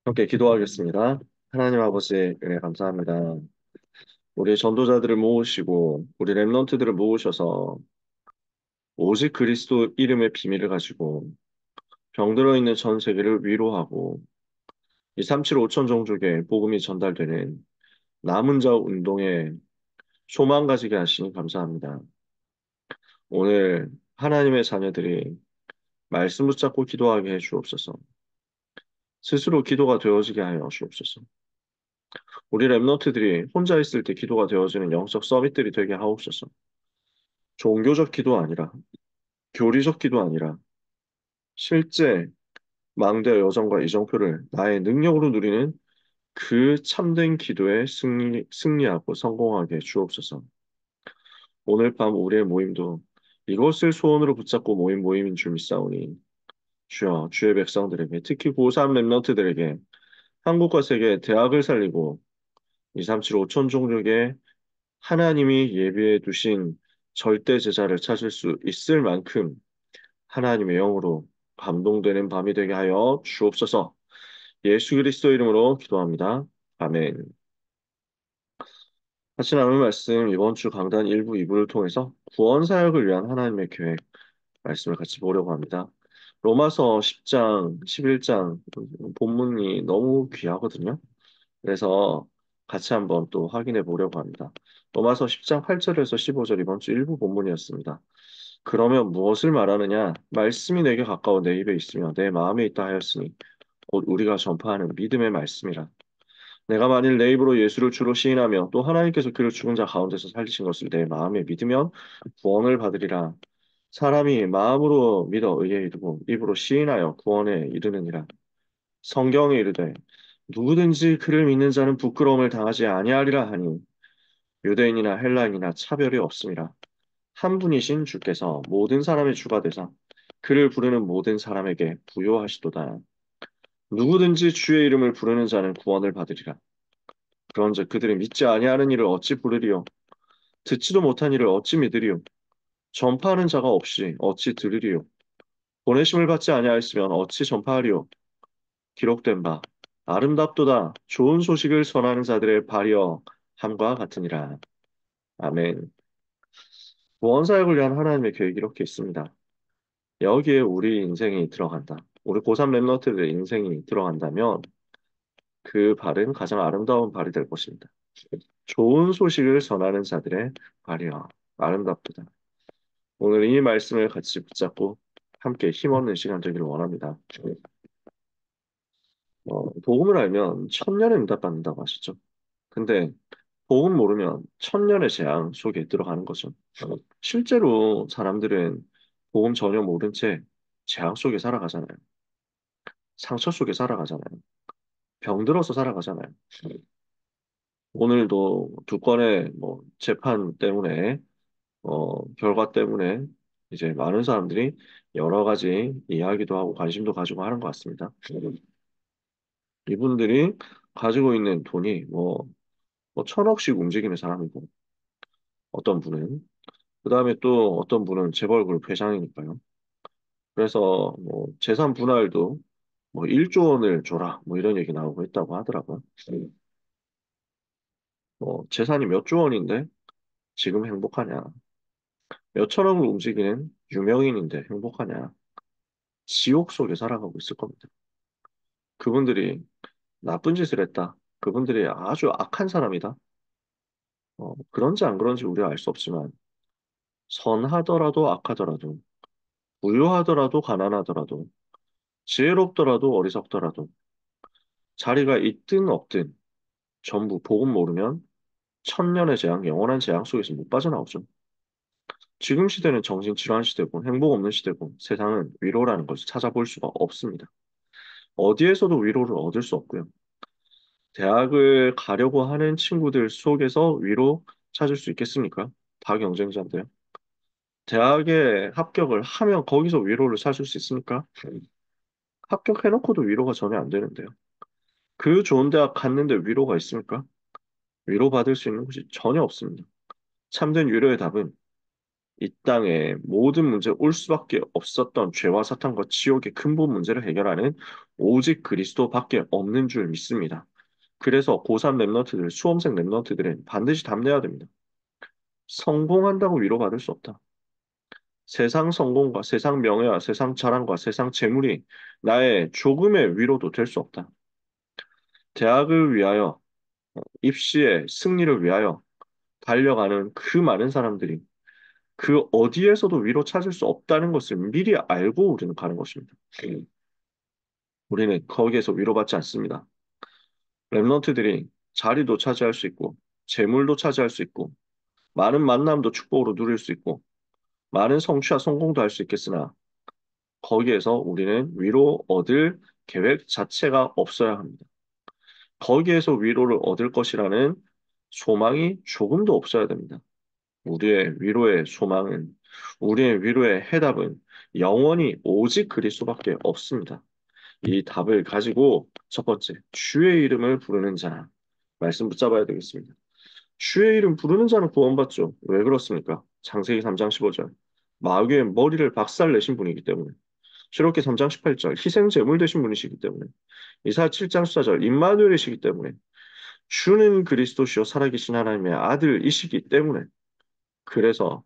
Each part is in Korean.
함께 기도하겠습니다. 하나님 아버지, 은혜 감사합니다. 우리 전도자들을 모으시고, 우리 렘넌트들을 모으셔서, 오직 그리스도 이름의 비밀을 가지고, 병들어 있는 전 세계를 위로하고, 이 375천 종족의 복음이 전달되는 남은 자 운동에 소망 가지게 하시니 감사합니다. 오늘 하나님의 자녀들이 말씀 붙잡고 기도하게 해 주옵소서. 스스로 기도가 되어지게 하여 주옵소서. 우리 렘넌트들이 혼자 있을 때 기도가 되어지는 영적 서밋들이 되게 하옵소서. 종교적 기도 아니라, 교리적 기도 아니라, 실제 망대 여정과 이정표를 나의 능력으로 누리는 그 참된 기도에 승리하고 성공하게 주옵소서. 오늘 밤 우리의 모임도 이것을 소원으로 붙잡고 모인 모임인 줄 믿사오니, 주여, 주의 백성들에게, 특히 고3 랩런트들에게 한국과 세계 대학을 살리고 237 5천 종족의 하나님이 예비해 두신 절대 제자를 찾을 수 있을 만큼 하나님의 영으로 감동되는 밤이 되게 하여 주옵소서. 예수 그리스도 이름으로 기도합니다. 아멘. 같이 나눌 말씀 이번 주 강단 1부, 2부를 통해서 구원 사역을 위한 하나님의 계획 말씀을 같이 보려고 합니다. 로마서 10장, 11장 본문이 너무 귀하거든요. 그래서 같이 한번 또 확인해 보려고 합니다. 로마서 10장 8절에서 15절 이번 주 일부 본문이었습니다. 그러면 무엇을 말하느냐? 말씀이 내게 가까워 내 입에 있으며 내 마음에 있다 하였으니 곧 우리가 전파하는 믿음의 말씀이라. 내가 만일 내 입으로 예수를 주로 시인하며 또 하나님께서 그를 죽은 자 가운데서 살리신 것을 내 마음에 믿으면 구원을 받으리라. 사람이 마음으로 믿어 의에 이르고 입으로 시인하여 구원에 이르느니라. 성경에 이르되 누구든지 그를 믿는 자는 부끄러움을 당하지 아니하리라 하니 유대인이나 헬라인이나 차별이 없음이라. 한 분이신 주께서 모든 사람의 주가 되사 그를 부르는 모든 사람에게 부요하시도다. 누구든지 주의 이름을 부르는 자는 구원을 받으리라. 그런즉 그들이 믿지 아니하는 이를 어찌 부르리요? 듣지도 못한 이를 어찌 믿으리요? 전파하는 자가 없이 어찌 들으리요? 보내심을 받지 아니하였으면 어찌 전파하리요? 기록된 바 아름답도다 좋은 소식을 전하는 자들의 발이여 함과 같으니라. 아멘. 구원 사역을 위한 하나님의 계획이 이렇게 있습니다. 여기에 우리 인생이 들어간다. 우리 고3 랩너트들의 인생이 들어간다면 그 발은 가장 아름다운 발이 될 것입니다. 좋은 소식을 전하는 자들의 발이여 아름답도다. 오늘 이 말씀을 같이 붙잡고 함께 힘없는 시간 되기를 원합니다. 복음을 알면 천년의 응답받는다고 하시죠. 근데 복음 모르면 천년의 재앙 속에 들어가는 거죠. 실제로 사람들은 복음 전혀 모른 채 재앙 속에 살아가잖아요. 상처 속에 살아가잖아요. 병들어서 살아가잖아요. 오늘도 두 건의 재판 때문에 결과 때문에 이제 많은 사람들이 여러 가지 이야기도 하고 관심도 가지고 하는 것 같습니다. 이분들이 가지고 있는 돈이 뭐 천억씩 움직이는 사람이고 어떤 분은 그다음에 또 어떤 분은 재벌 그룹 회장이니까요. 그래서 뭐 재산 분할도 뭐 1조 원을 줘라 뭐 이런 얘기 나오고 있다고 하더라고요. 뭐 재산이 몇 조 원인데 지금 행복하냐? 몇 천억을 움직이는 유명인인데 행복하냐? 지옥 속에 살아가고 있을 겁니다. 그분들이 나쁜 짓을 했다. 그분들이 아주 악한 사람이다. 그런지 안 그런지 우리가 알 수 없지만 선하더라도 악하더라도 부유하더라도 가난하더라도 지혜롭더라도 어리석더라도 자리가 있든 없든 전부 복음 모르면 천년의 재앙, 영원한 재앙 속에서 못 빠져나오죠. 지금 시대는 정신질환 시대고 행복 없는 시대고 세상은 위로라는 것을 찾아볼 수가 없습니다. 어디에서도 위로를 얻을 수 없고요. 대학을 가려고 하는 친구들 속에서 위로 찾을 수 있겠습니까? 다 경쟁자인데요. 대학에 합격을 하면 거기서 위로를 찾을 수 있습니까? 합격해놓고도 위로가 전혀 안 되는데요. 그 좋은 대학 갔는데 위로가 있습니까? 위로받을 수 있는 곳이 전혀 없습니다. 참된 위로의 답은 이 땅에 모든 문제 올 수밖에 없었던 죄와 사탄과 지옥의 근본 문제를 해결하는 오직 그리스도밖에 없는 줄 믿습니다. 그래서 고3 랩런트들, 수험생 랩런트들은 반드시 답내야 됩니다. 성공한다고 위로받을 수 없다. 세상 성공과 세상 명예와 세상 자랑과 세상 재물이 나의 조금의 위로도 될 수 없다. 대학을 위하여, 입시의 승리를 위하여 달려가는 그 많은 사람들이 그 어디에서도 위로 찾을 수 없다는 것을 미리 알고 우리는 가는 것입니다. 우리는 거기에서 위로받지 않습니다. 랩런트들이 자리도 차지할 수 있고, 재물도 차지할 수 있고, 많은 만남도 축복으로 누릴 수 있고, 많은 성취와 성공도 할 수 있겠으나, 거기에서 우리는 위로 얻을 계획 자체가 없어야 합니다. 거기에서 위로를 얻을 것이라는 소망이 조금도 없어야 됩니다. 우리의 위로의 소망은, 우리의 위로의 해답은 영원히 오직 그리스도밖에 없습니다. 이 답을 가지고 첫 번째, 주의 이름을 부르는 자. 말씀 붙잡아야 되겠습니다. 주의 이름 부르는 자는 구원받죠. 왜 그렇습니까? 창세기 3장 15절. 마귀의 머리를 박살내신 분이기 때문에. 실록기 3장 18절. 희생 제물 되신 분이시기 때문에. 이사야 7장 14절. 임마누엘이시기 때문에. 주는 그리스도시요 살아계신 하나님의 아들이시기 때문에. 그래서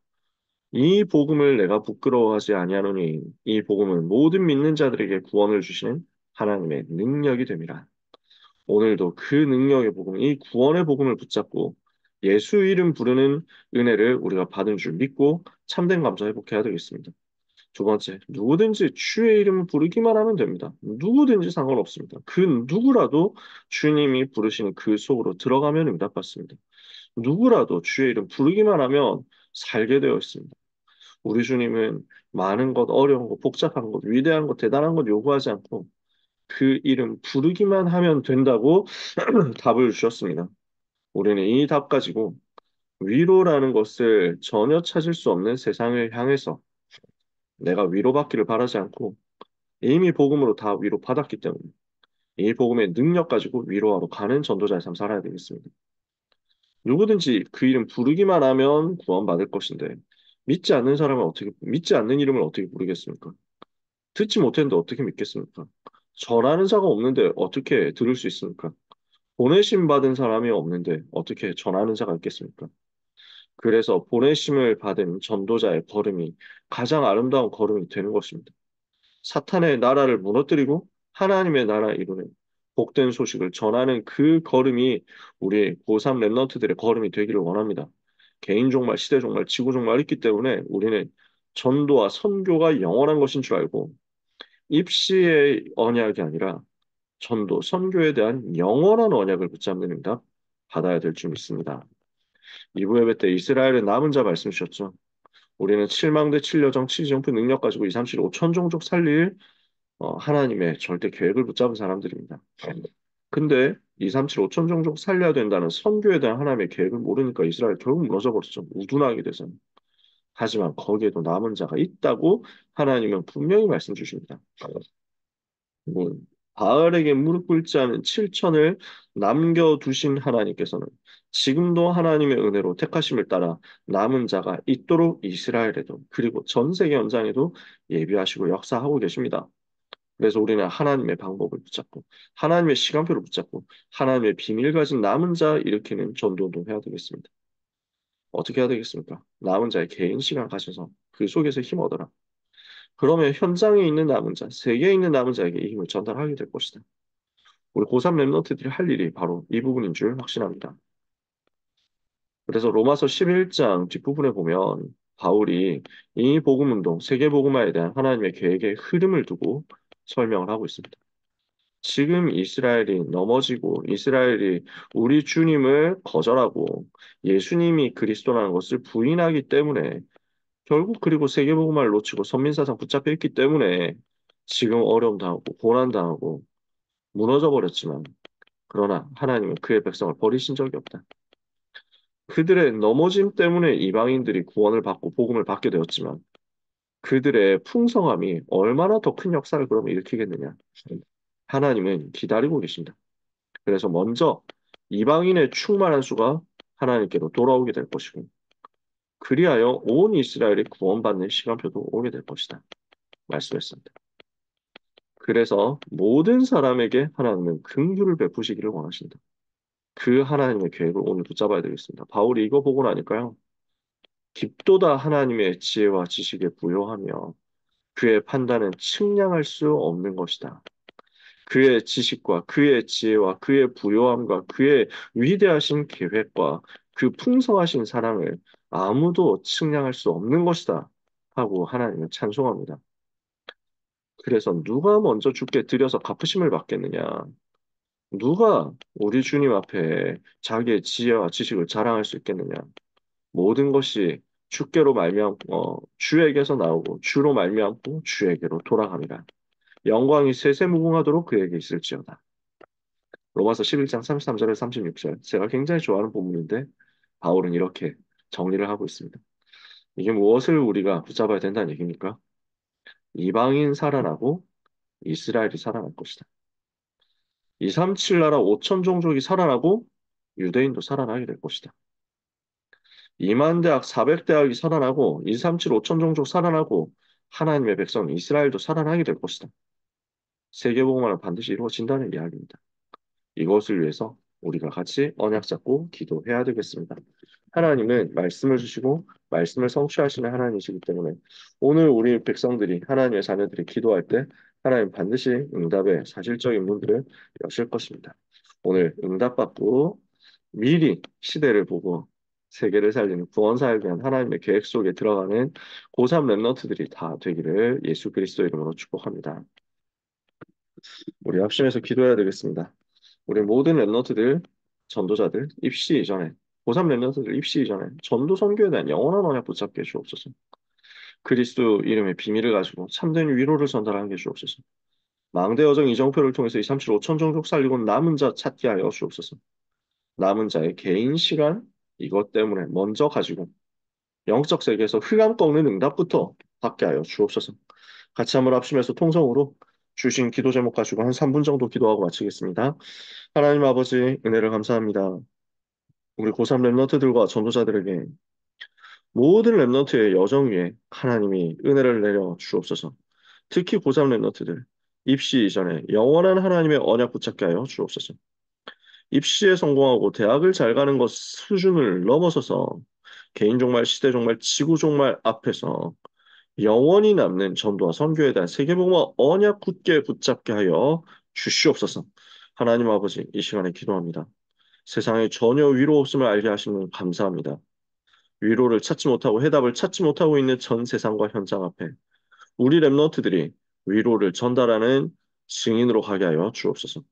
이 복음을 내가 부끄러워하지 아니하노니 이 복음은 모든 믿는 자들에게 구원을 주시는 하나님의 능력이 됨이라. 오늘도 그 능력의 복음, 이 구원의 복음을 붙잡고 예수 이름 부르는 은혜를 우리가 받은 줄 믿고 참된 감사 회복해야 되겠습니다. 두 번째, 누구든지 주의 이름을 부르기만 하면 됩니다. 누구든지 상관없습니다. 그 누구라도 주님이 부르시는 그 속으로 들어가면 응답받습니다. 누구라도 주의 이름 부르기만 하면 살게 되어 있습니다. 우리 주님은 많은 것, 어려운 것, 복잡한 것, 위대한 것, 대단한 것 요구하지 않고 그 이름 부르기만 하면 된다고 답을 주셨습니다. 우리는 이 답 가지고 위로라는 것을 전혀 찾을 수 없는 세상을 향해서 내가 위로받기를 바라지 않고 이미 복음으로 다 위로받았기 때문에 이 복음의 능력 가지고 위로하러 가는 전도자의 삶 살아야 되겠습니다. 누구든지 그 이름 부르기만 하면 구원받을 것인데 믿지 않는 이름을 어떻게 부르겠습니까? 듣지 못했는데 어떻게 믿겠습니까? 전하는 자가 없는데 어떻게 들을 수 있습니까? 보내심 받은 사람이 없는데 어떻게 전하는 자가 있겠습니까? 그래서 보내심을 받은 전도자의 걸음이 가장 아름다운 걸음이 되는 것입니다. 사탄의 나라를 무너뜨리고 하나님의 나라 이루는 복된 소식을 전하는 그 걸음이 우리 고3 랩런트들의 걸음이 되기를 원합니다. 개인 종말, 시대 종말, 지구 종말 있기 때문에 우리는 전도와 선교가 영원한 것인 줄 알고 입시의 언약이 아니라 전도, 선교에 대한 영원한 언약을 붙잡는 응답 받아야 될 줄 믿습니다. 2부 예배 때 이스라엘의 남은 자 말씀 주셨죠. 우리는 7망대 7여정 7지정표 능력 가지고 2, 3, 7, 5천 종족 살릴 하나님의 절대 계획을 붙잡은 사람들입니다. 근데 2, 3, 7, 5천 종족 살려야 된다는 선교에 대한 하나님의 계획을 모르니까 이스라엘 결국 무너져 버렸죠. 우둔하게 돼서. 하지만 거기에도 남은 자가 있다고 하나님은 분명히 말씀 주십니다. 뭐, 바알에게 무릎 꿇지 않은 7천을 남겨두신 하나님께서는 지금도 하나님의 은혜로 택하심을 따라 남은 자가 있도록 이스라엘에도 그리고 전 세계 연장에도 예비하시고 역사하고 계십니다. 그래서 우리는 하나님의 방법을 붙잡고 하나님의 시간표를 붙잡고 하나님의 비밀 가진 남은 자 일으키는 전도도 해야 되겠습니다. 어떻게 해야 되겠습니까? 남은 자의 개인 시간 가져서 그 속에서 힘 얻어라. 그러면 현장에 있는 남은 자, 세계에 있는 남은 자에게 이 힘을 전달하게 될 것이다. 우리 고3 랩런트들이 할 일이 바로 이 부분인 줄 확신합니다. 그래서 로마서 11장 뒷부분에 보면 바울이 이 복음운동, 세계복음화에 대한 하나님의 계획의 흐름을 두고 설명을 하고 있습니다. 지금 이스라엘이 넘어지고 이스라엘이 우리 주님을 거절하고 예수님이 그리스도라는 것을 부인하기 때문에 결국 그리고 세계복음화를 놓치고 선민사상 붙잡혀 있기 때문에 지금 어려움 당하고 고난 당하고 무너져 버렸지만 그러나 하나님은 그의 백성을 버리신 적이 없다. 그들의 넘어짐 때문에 이방인들이 구원을 받고 복음을 받게 되었지만 그들의 풍성함이 얼마나 더 큰 역사를 그럼 일으키겠느냐. 하나님은 기다리고 계신다. 그래서 먼저 이방인의 충만한 수가 하나님께로 돌아오게 될 것이고 그리하여 온 이스라엘이 구원받는 시간표도 오게 될 것이다. 말씀했습니다. 그래서 모든 사람에게 하나님은 긍휼을 베푸시기를 원하신다. 그 하나님의 계획을 오늘 붙잡아야 되겠습니다. 바울이 이거 보고 나니까요. 깊도다 하나님의 지혜와 지식에 부요하며 그의 판단은 측량할 수 없는 것이다. 그의 지식과 그의 지혜와 그의 부요함과 그의 위대하신 계획과 그 풍성하신 사랑을 아무도 측량할 수 없는 것이다. 하고 하나님을 찬송합니다. 그래서 누가 먼저 주께 드려서 갚으심을 받겠느냐? 누가 우리 주님 앞에 자기의 지혜와 지식을 자랑할 수 있겠느냐? 모든 것이 주께로 주에게서 나오고 주로 말미암고 주에게로 돌아갑니다. 영광이 세세무궁하도록 그에게 있을지어다. 로마서 11장 33절에 36절. 제가 굉장히 좋아하는 본문인데 바울은 이렇게 정리를 하고 있습니다. 이게 무엇을 우리가 붙잡아야 된다는 얘기입니까? 이방인 살아나고 이스라엘이 살아날 것이다. 237 나라 5천 종족이 살아나고 유대인도 살아나게 될 것이다. 2만 대학 400대학이 살아나고 237 5천 종족 살아나고 하나님의 백성 이스라엘도 살아나게 될 것이다. 세계복음화는 반드시 이루어진다는 이야기입니다. 이것을 위해서 우리가 같이 언약 잡고 기도해야 되겠습니다. 하나님은 말씀을 주시고 말씀을 성취하시는 하나님이시기 때문에 오늘 우리 백성들이 하나님의 자녀들이 기도할 때 하나님 반드시 응답의 사실적인 문들을 여실 것입니다. 오늘 응답받고 미리 시대를 보고 세계를 살리는 구원사를 위한 하나님의 계획 속에 들어가는 고3 랩런트들이 다 되기를 예수 그리스도 이름으로 축복합니다. 우리 합심해서 기도해야 되겠습니다. 우리 모든 랩런트들, 전도자들 입시 이전에 고3 랩런트들 입시 이전에 전도 선교에 대한 영원한 언약 붙잡게 해주옵소서. 그리스도 이름의 비밀을 가지고 참된 위로를 전달하게 해주옵소서. 망대 여정 이정표를 통해서 237 5천 종족 살리고 남은 자 찾게 하여 주옵소서. 남은 자의 개인 시간 이것 때문에 먼저 가지고 영적 세계에서 흑암 꺾는 응답부터 받게 하여 주옵소서. 같이 한번 합심해서 통성으로 주신 기도 제목 가지고 한 3분 정도 기도하고 마치겠습니다. 하나님 아버지 은혜를 감사합니다. 우리 고3 랩런트들과 전도자들에게 모든 랩런트의 여정 위에 하나님이 은혜를 내려 주옵소서. 특히 고3 랩런트들 입시 이전에 영원한 하나님의 언약 붙잡게 하여 주옵소서. 입시에 성공하고 대학을 잘 가는 것 수준을 넘어서서 개인 종말, 시대 종말, 지구 종말 앞에서 영원히 남는 전도와 선교에 대한 세계복음화 언약 굳게 붙잡게 하여 주시옵소서. 하나님 아버지 이 시간에 기도합니다. 세상에 전혀 위로 없음을 알게 하시는 감사합니다. 위로를 찾지 못하고 해답을 찾지 못하고 있는 전 세상과 현장 앞에 우리 랩런트들이 위로를 전달하는 증인으로 가게 하여 주옵소서.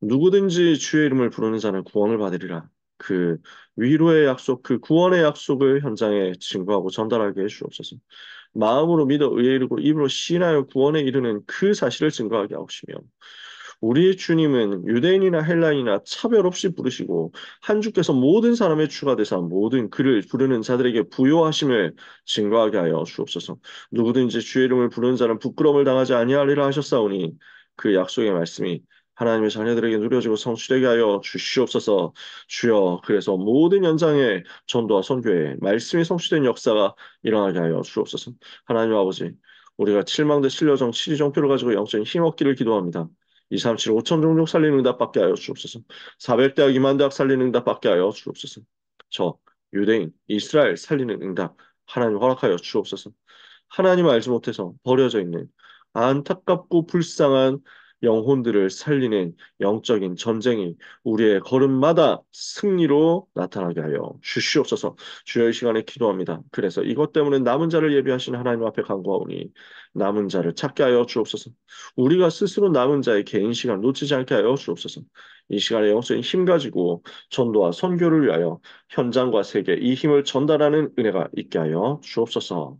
누구든지 주의 이름을 부르는 자는 구원을 받으리라. 그 위로의 약속, 그 구원의 약속을 현장에 증거하고 전달하게 해 주옵소서. 마음으로 믿어 의에 이르고 입으로 시인하여 구원에 이르는 그 사실을 증거하게 하옵시며 우리 주님은 유대인이나 헬라인이나 차별 없이 부르시고 한 주께서 모든 사람의 주가 되사 모든 그를 부르는 자들에게 부요하심을 증거하게 하여 주옵소서. 누구든지 주의 이름을 부르는 자는 부끄러움을 당하지 아니하리라 하셨사오니 그 약속의 말씀이 하나님의 자녀들에게 누려지고 성취되게 하여 주시옵소서. 주여, 그래서 모든 현장에 전도와 선교에 말씀이 성취된 역사가 일어나게 하여 주옵소서. 하나님 아버지, 우리가 칠망대 칠려정 치리정표를 가지고 영적인 힘 얻기를 기도합니다. 237 5천 종족 살리는 응답받게 하여 주옵소서. 400대학 2만 대학 살리는 응답받게 하여 주옵소서. 저 유대인 이스라엘 살리는 응답 하나님 허락하여 주옵소서. 하나님 알지 못해서 버려져 있는 안타깝고 불쌍한 영혼들을 살리는 영적인 전쟁이 우리의 걸음마다 승리로 나타나게 하여 주시옵소서. 주여 이 시간에 기도합니다. 그래서 이것 때문에 남은 자를 예비하신 하나님 앞에 간구하오니 남은 자를 찾게 하여 주옵소서. 우리가 스스로 남은 자의 개인 시간 놓치지 않게 하여 주옵소서. 이 시간에 영적인 힘 가지고 전도와 선교를 위하여 현장과 세계 이 힘을 전달하는 은혜가 있게 하여 주옵소서.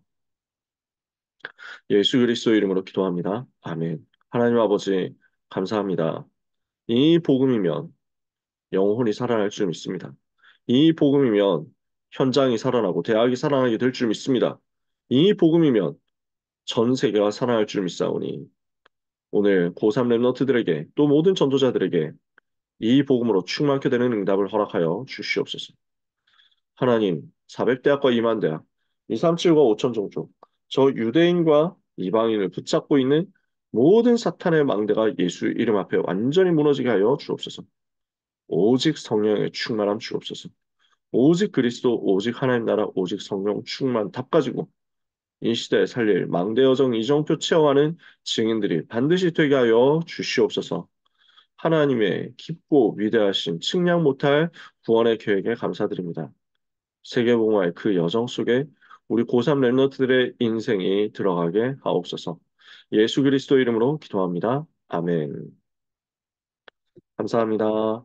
예수 그리스도 이름으로 기도합니다. 아멘. 하나님 아버지 감사합니다. 이 복음이면 영혼이 살아날 줄 믿습니다. 이 복음이면 현장이 살아나고 대학이 살아나게 될 줄 믿습니다. 이 복음이면 전 세계가 살아날 줄 믿사오니 오늘 고3 랩너트들에게 또 모든 전도자들에게 이 복음으로 충만케 되는 응답을 허락하여 주시옵소서. 하나님, 400대학과 2만 대학, 237과 5천 종족, 저 유대인과 이방인을 붙잡고 있는 모든 사탄의 망대가 예수 이름 앞에 완전히 무너지게 하여 주옵소서. 오직 성령의 충만함 주옵소서. 오직 그리스도, 오직 하나님 나라, 오직 성령 충만 답 가지고 이 시대에 살릴 망대 여정 이정표 체험하는 증인들이 반드시 되게 하여 주시옵소서. 하나님의 깊고 위대하신 측량 못할 구원의 계획에 감사드립니다. 세계복음화의 그 여정 속에 우리 고3 랩런트들의 인생이 들어가게 하옵소서. 예수 그리스도 이름으로 기도합니다. 아멘. 감사합니다.